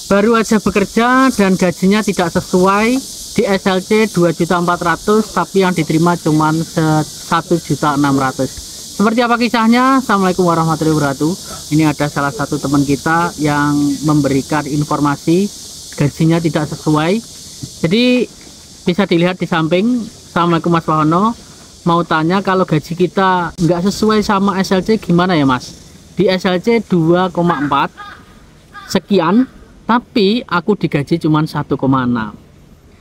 baru aja bekerja dan gajinya tidak sesuai. Di SLC 2.400.000 tapi yang diterima cuma 1.600.000. Seperti apa kisahnya? Assalamualaikum warahmatullahi wabarakatuh. Ini ada salah satu teman kita yang memberikan informasi gajinya tidak sesuai. Jadi bisa dilihat di samping. Assalamualaikum Mas Wahono, mau tanya kalau gaji kita nggak sesuai sama SLC gimana ya Mas? Di SLC 2,4 sekian tapi aku digaji cuma 1,6.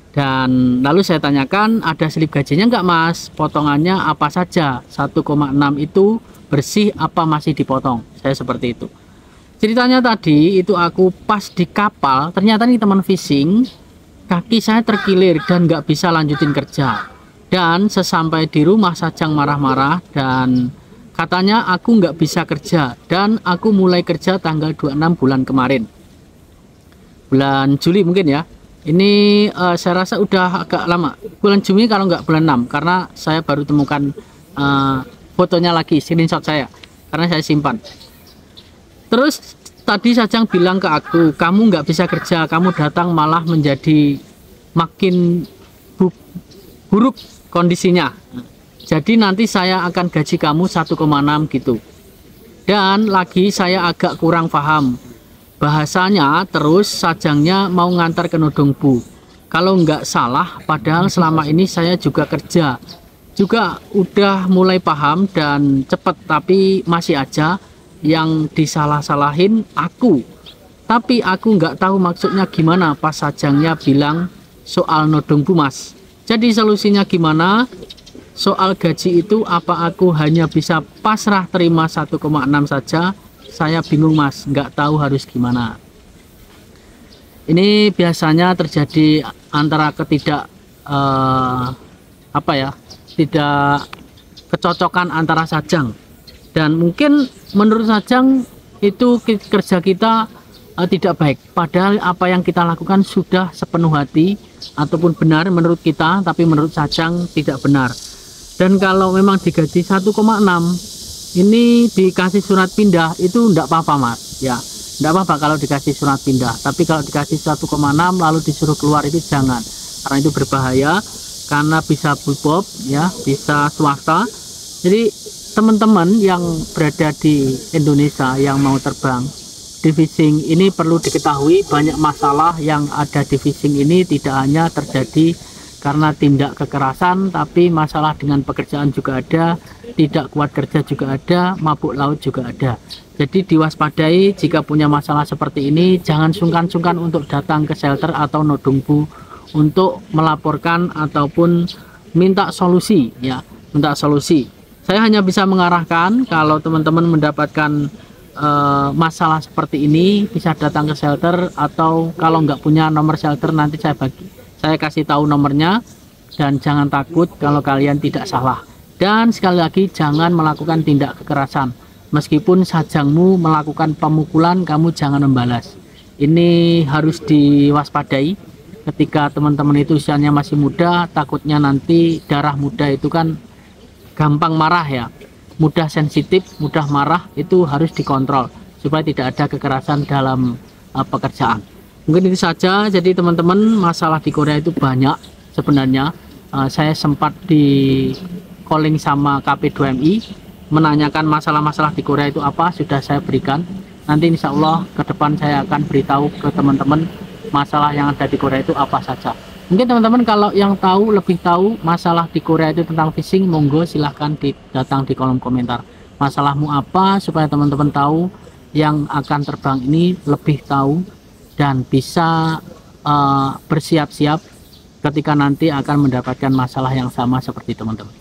Dan lalu saya tanyakan, ada slip gajinya enggak Mas? Potongannya apa saja? 1,6 itu bersih apa masih dipotong? Saya seperti itu. Ceritanya tadi itu aku pas di kapal, ternyata nih teman fishing, kaki saya terkilir dan nggak bisa lanjutin kerja. Dan sesampai di rumah Sajang marah-marah dan katanya aku nggak bisa kerja. Dan aku mulai kerja tanggal 26 bulan kemarin. Bulan Juli mungkin ya. Ini saya rasa udah agak lama, bulan Juni kalau nggak bulan 6, karena saya baru temukan fotonya lagi, screenshot saya, karena saya simpan. Terus tadi Sajang bilang ke aku, kamu nggak bisa kerja, kamu datang malah menjadi makin buruk kondisinya. Jadi nanti saya akan gaji kamu 1,6 gitu. Dan lagi saya agak kurang paham. Bahasanya terus Sajangnya mau ngantar ke Nodongbu. Kalau nggak salah, padahal selama ini saya juga kerja. Juga udah mulai paham dan cepet, tapi masih aja yang disalah-salahin aku. Tapi aku nggak tahu maksudnya gimana pas Sajangnya bilang soal Nodongbu Mas. Jadi solusinya gimana? Soal gaji itu apa aku hanya bisa pasrah terima 1,6 saja? Saya bingung Mas, nggak tahu harus gimana. Ini biasanya terjadi antara tidak kecocokan antara Sajang. Dan mungkin menurut Sajang itu kerja kita tidak baik. Padahal apa yang kita lakukan sudah sepenuh hati ataupun benar menurut kita, tapi menurut Sajang tidak benar. Dan kalau memang digaji 1,6, ini dikasih surat pindah itu enggak apa-apa Mas ya, enggak apa-apa kalau dikasih surat pindah. Tapi kalau dikasih 1,6 lalu disuruh keluar itu jangan, karena itu berbahaya, karena bisa bulbob ya, bisa swasta. Jadi teman-teman yang berada di Indonesia yang mau terbang di fishing ini perlu diketahui, banyak masalah yang ada di fishing ini tidak hanya terjadi karena tindak kekerasan, tapi masalah dengan pekerjaan juga ada, tidak kuat kerja juga ada, mabuk laut juga ada. Jadi diwaspadai jika punya masalah seperti ini, jangan sungkan-sungkan untuk datang ke shelter atau Nodongbu untuk melaporkan ataupun minta solusi ya, minta solusi. Saya hanya bisa mengarahkan kalau teman-teman mendapatkan masalah seperti ini bisa datang ke shelter, atau kalau nggak punya nomor shelter nanti saya kasih tahu nomornya. Dan jangan takut kalau kalian tidak salah. Dan sekali lagi jangan melakukan tindak kekerasan. Meskipun Sajangmu melakukan pemukulan, kamu jangan membalas. Ini harus diwaspadai ketika teman-teman itu usianya masih muda. Takutnya nanti darah muda itu kan gampang marah ya, mudah sensitif, mudah marah. Itu harus dikontrol supaya tidak ada kekerasan dalam pekerjaan. Mungkin itu saja. Jadi teman-teman, masalah di Korea itu banyak sebenarnya. Saya sempat di calling sama KP2MI menanyakan masalah-masalah di Korea itu apa, sudah saya berikan. Nanti insya Allah ke depan saya akan beritahu ke teman-teman masalah yang ada di Korea itu apa saja. Mungkin teman-teman kalau yang tahu, lebih tahu masalah di Korea itu tentang fishing, monggo silahkan datang di kolom komentar. Masalahmu apa, supaya teman-teman tahu yang akan terbang ini lebih tahu dan bisa bersiap-siap ketika nanti akan mendapatkan masalah yang sama seperti teman-teman.